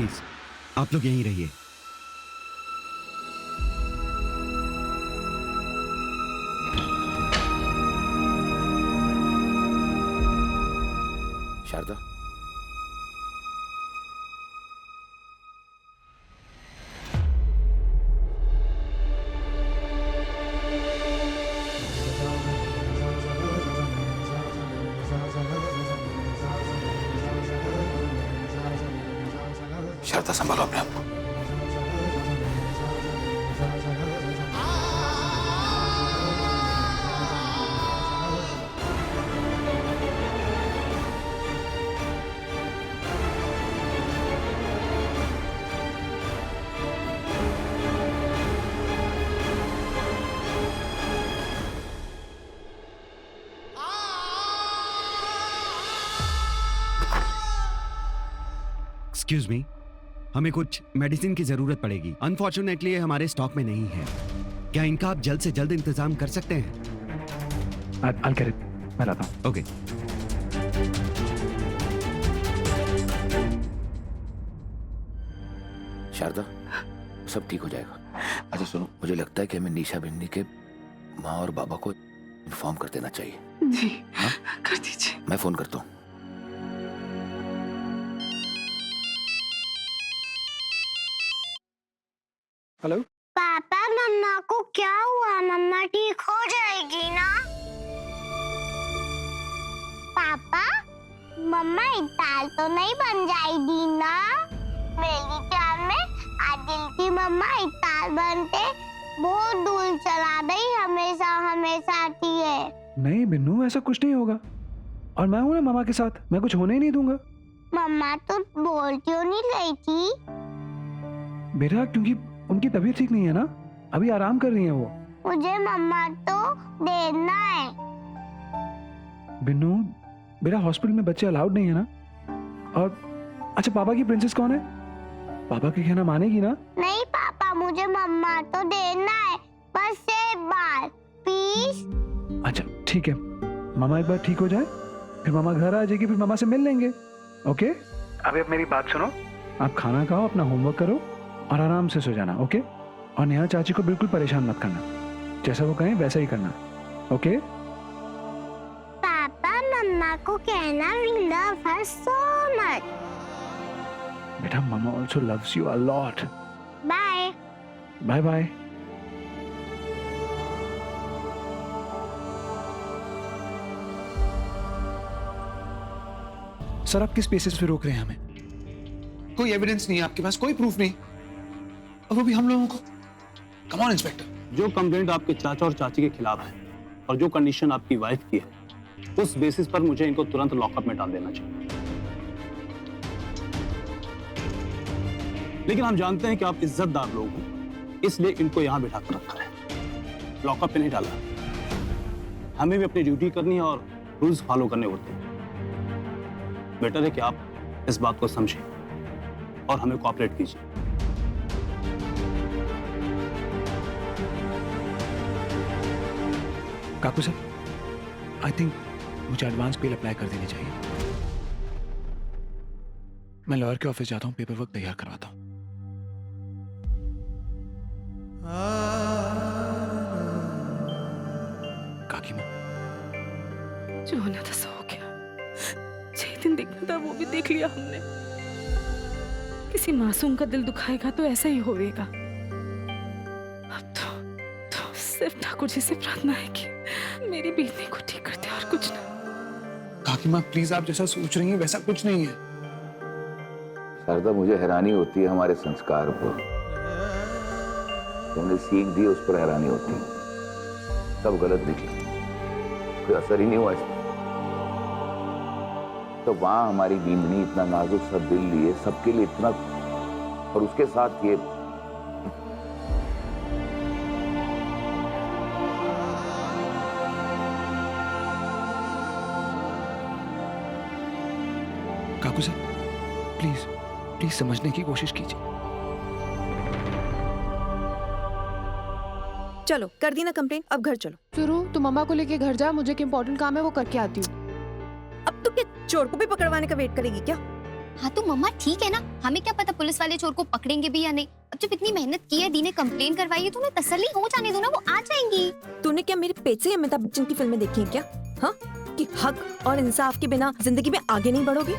Please आप लोग यहीं रहिए। शारदा, शारदा संभालो अपने आप को। एक्सक्यूज मी, हमें कुछ मेडिसिन की जरूरत पड़ेगी। अनफॉर्चुनेटली ये हमारे स्टॉक में नहीं है। क्या इनका आप जल्द से जल्द इंतजाम कर सकते हैं? I'll get it. मैं लाता हूँ। ओके। शारदा, सब ठीक हो जाएगा। अच्छा सुनो, मुझे लगता है कि हमें निशा बिन्नी के माँ और बाबा को इन्फॉर्म कर देना चाहिए। जी हाँ? कर दीजिए। मैं फोन करता हूँ। हेलो। पापा, मम्मा को क्या हुआ? मम्मा ठीक हो जाएगी ना? पापा, मम्मा इताल तो नहीं बन जाएगी ना? मेरी जान में आदिल की मम्मा इताल बनते बहुत दूर चला गई, हमेशा हमेशा आती है। नहीं बिन्नू, ऐसा कुछ नहीं होगा। और मैं हूँ ना मामा के साथ, मैं कुछ होने ही नहीं दूंगा। मम्मा तो बोल क्यों नहीं गई थी? बेटा क्योंकि उनकी तबीयत ठीक नहीं है ना, अभी आराम कर रही हैं वो। मुझे मम्मा तो देना है। बिन्नू बेटा, हॉस्पिटल में बच्चे अलाउड नहीं है ना। और अच्छा, पापा की प्रिंसेस कौन है? पापा की कहना मानेगी ना? नहीं पापा, मुझे मम्मा तो देना है, बस एक बार प्लीज। अच्छा ठीक है, मामा एक बार ठीक हो जाए फिर मामा घर आ जाएगी, फिर मामा से मिल लेंगे। ओके, अभी अब मेरी बात सुनो, आप खाना खाओ, अपना होमवर्क करो और आराम से सो जाना। ओके, और नेहा चाची को बिल्कुल परेशान मत करना, जैसा वो कहें वैसा ही करना। ओके पापा, मम्मा को कहना we love her so much. बेटा, मामा also loves you a lot. Bye bye bye. Sir आप किस बेसिस पे रोक रहे हैं हमें? कोई एविडेंस नहीं है आपके पास, कोई प्रूफ नहीं, और वो भी हम लोगों को। Come on inspector. जो कंप्लेंट आपके चाचा और चाची के खिलाफ है और जो कंडीशन आपकी वाइफ की है, उस बेसिस पर मुझे इनको तुरंत लॉकअप में डाल देना चाहिए। लेकिन हम जानते हैं कि आप इज्जतदार लोग हो, इसलिए इनको यहां बिठा कर रखा है, लॉकअप में नहीं डाला। हमें भी अपनी ड्यूटी करनी है और रूल्स फॉलो करने होते हैं। बेटर है कि आप इस बात को समझें और हमें कोऑपरेट कीजिए। काकू सर, आई थिंक मुझे एडवांस पेल अप्लाई कर देनी चाहिए। मैं लॉयर के ऑफिस जाता हूँ, पेपर वर्क तैयार करवाता हूँ। काकी माँ, जो होना था सो हो गया। 6 दिन देखना था वो भी देख लिया हमने। किसी मासूम का दिल दुखाएगा तो ऐसा ही होएगा। अब तो सिर्फ ठाकुर जी से प्रार्थना है कि मेरी बीतने को ठीक करते, और कुछ ना। काकी माँ प्लीज, आप जैसा सोच रही हैं वैसा कुछ नहीं है। शारदा, मुझे हैरानी होती है हमारे संस्कार पर। तुमने सीख दी, उस पर हैरानी होती है। सब गलत निकला, कोई असर ही नहीं हुआ इसमें। तो वहां हमारी बींदनी इतना नाजुक सा दिल लिए, सबके लिए इतना, और उसके साथ ये। काकू सर प्लीज प्लीज समझने की कोशिश कीजिए। चलो कर दी ना कंप्लेन, अब घर चलो। सुरू, तू मम्मा को लेके घर जा, मुझे एक इम्पोर्टेंट काम है वो करके आती हूँ। अब तो क्या चोर को भी पकड़वाने का वेट करेगी क्या? हाँ तो मम्मा ठीक है ना, हमें क्या पता पुलिस वाले चोर को पकड़ेंगे भी या नहीं। अब जब इतनी मेहनत की है, दी ने कंप्लेन करवाई है, तो उन्हें तसल्ली हो जाने दो ना, वो आ जाएंगी। तूने क्या मेरे पेट से अमिताभ बच्चन की फिल्में देखी हैं क्या? हाँ, कि हक और इंसाफ के बिना जिंदगी में आगे नहीं बढ़ोगे।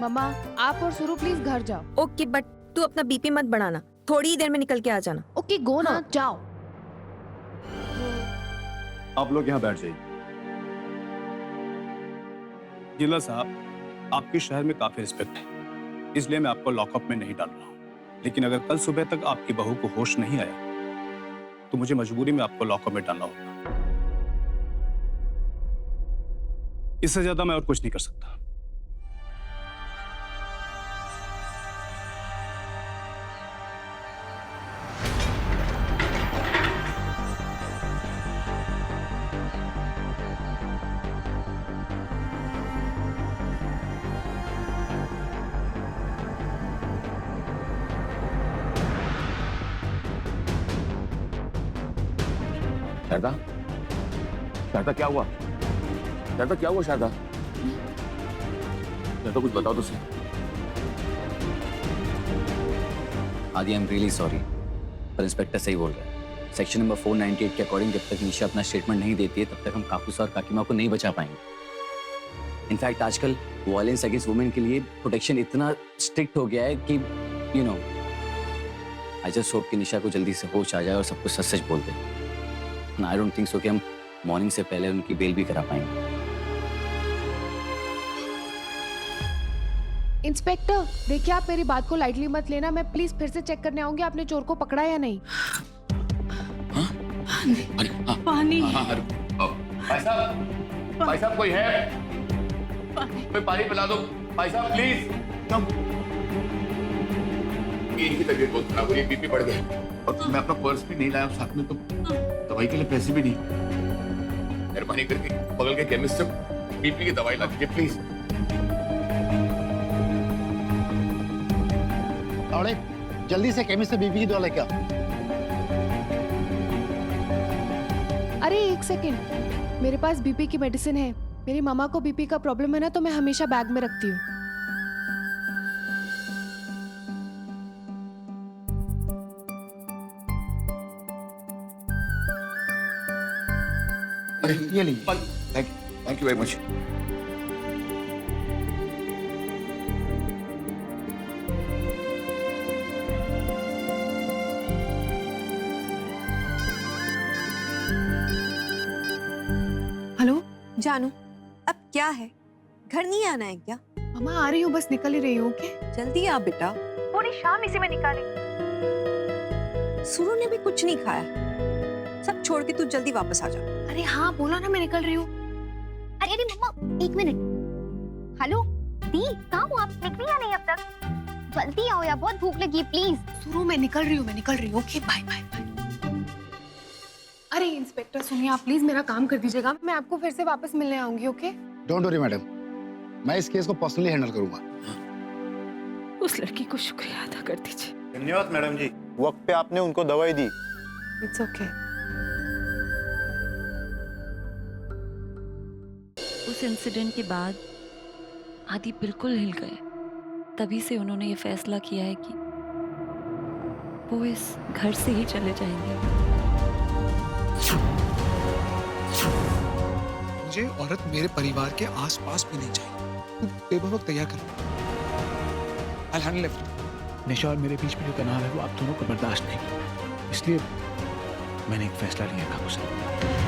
मम्मा आप और सुरु प्लीज घर जाओ। ओके, बट तू अपना बीपी मत बढ़ाना, थोड़ी ही देर में निकल के आ जाना। ओके गो ना, जाओ। आप लोग यहाँ बैठ जाइए। जिला साहब, आपकी शहर में काफी रिस्पेक्ट है, इसलिए मैं आपको लॉकअप में नहीं डाल रहा हूँ। लेकिन अगर कल सुबह तक आपकी बहू को होश नहीं आया तो मुझे मजबूरी में आपको लॉकअप में डालना होगा। इससे ज्यादा मैं और कुछ नहीं कर सकता। शारदा, शारदा क्या हुआ? शारदा क्या हुआ? शारदा, शारदा कुछ बताओ तो सही। आदि, आई एम रियली सॉरी, पर इंस्पेक्टर सही बोल रहा है। सेक्शन नंबर 498 के अकॉर्डिंग जब तक निशा अपना स्टेटमेंट नहीं देती है तब तक हम काकुसा और काकीमा को नहीं बचा पाएंगे। इनफैक्ट आजकल वायलेंस अगेंस्ट वुमेन के लिए प्रोटेक्शन इतना स्ट्रिक्ट हो गया है कि you know, I just hope कि निशा को जल्दी से होश आ जाए और सब कुछ सच सच बोल दे। आई डोंट थिंक सो कि हम मॉर्निंग से पहले उनकी बेल भी करा पाएंगे। इंस्पेक्टर देखिए, आप मेरी बात को लाइटली मत लेना, मैं प्लीज फिर से चेक करने आऊंगी आपने चोर को पकड़ा या नहीं। पानी। भाई साहब कोई है? कोई पानी पिला दो भाई साहब प्लीज। इनकी तबीयत बहुत खराब हुई, बीपी बढ़ गया और मैं अपना पर्स भी नहीं लाया साथ में, तो दवाई के लिए पैसे भी नहीं। मेहरबानी करके बगल के केमिस्ट से बीपी की दवाई ला दीजिए प्लीज। जल्दी से केमिस्ट से बीपी की दवा लेके आओ। अरे एक सेकेंड, मेरे पास बीपी की मेडिसिन है। मेरी मामा को बीपी का प्रॉब्लम है ना, तो मैं हमेशा बैग में रखती हूँ। ये लीजिए। Thank you very much. Hello जानू, अब क्या है, घर नहीं आना है क्या? मामा आ रही हूँ, बस निकल ही रही हूँ। ओके जल्दी आ बेटा, पूरी शाम इसी में निकाले। सुरु ने भी कुछ नहीं खाया, सब छोड़ के तू जल्दी वापस आ जा। अरे हाँ बोला ना, मैं निकल रही हूँ। अरे मम्मा एक मिनट। हेलो दी, कहाँ हो आप? निकली या नहीं अब तक? जल्दी आओ यार, बहुत भूख लगी है प्लीज। सुरु मैं निकल रही हूँ। Okay bye bye bye. अरे इंस्पेक्टर सुनिए, आप प्लीज मेरा काम कर दीजिएगा, मैं आपको फिर से वापस मिलने आऊंगी। ओके डोंट वरी मैडम, मैं इस केस को पर्सनली हैंडल करूंगा। उस लड़की को शुक्रिया अदा कर दीजिए। धन्यवाद मैडम जी, वक्त पे आपने उनको दवाई दी। It's okay. उस इंसिडेंट के बाद आदि बिल्कुल हिल गए। तभी से उन्होंने ये फैसला किया है कि वो इस घर से ही चले जाएंगे। मुझे औरत मेरे परिवार के आसपास भी नहीं चाहिए। तू बेवक्त तैयार कर। I'll handle everything. निशा और मेरे बीच में जो तनाव है वो आप दोनों को बर्दाश्त नहीं, इसलिए मैंने एक फैसला लिया काकू साहब।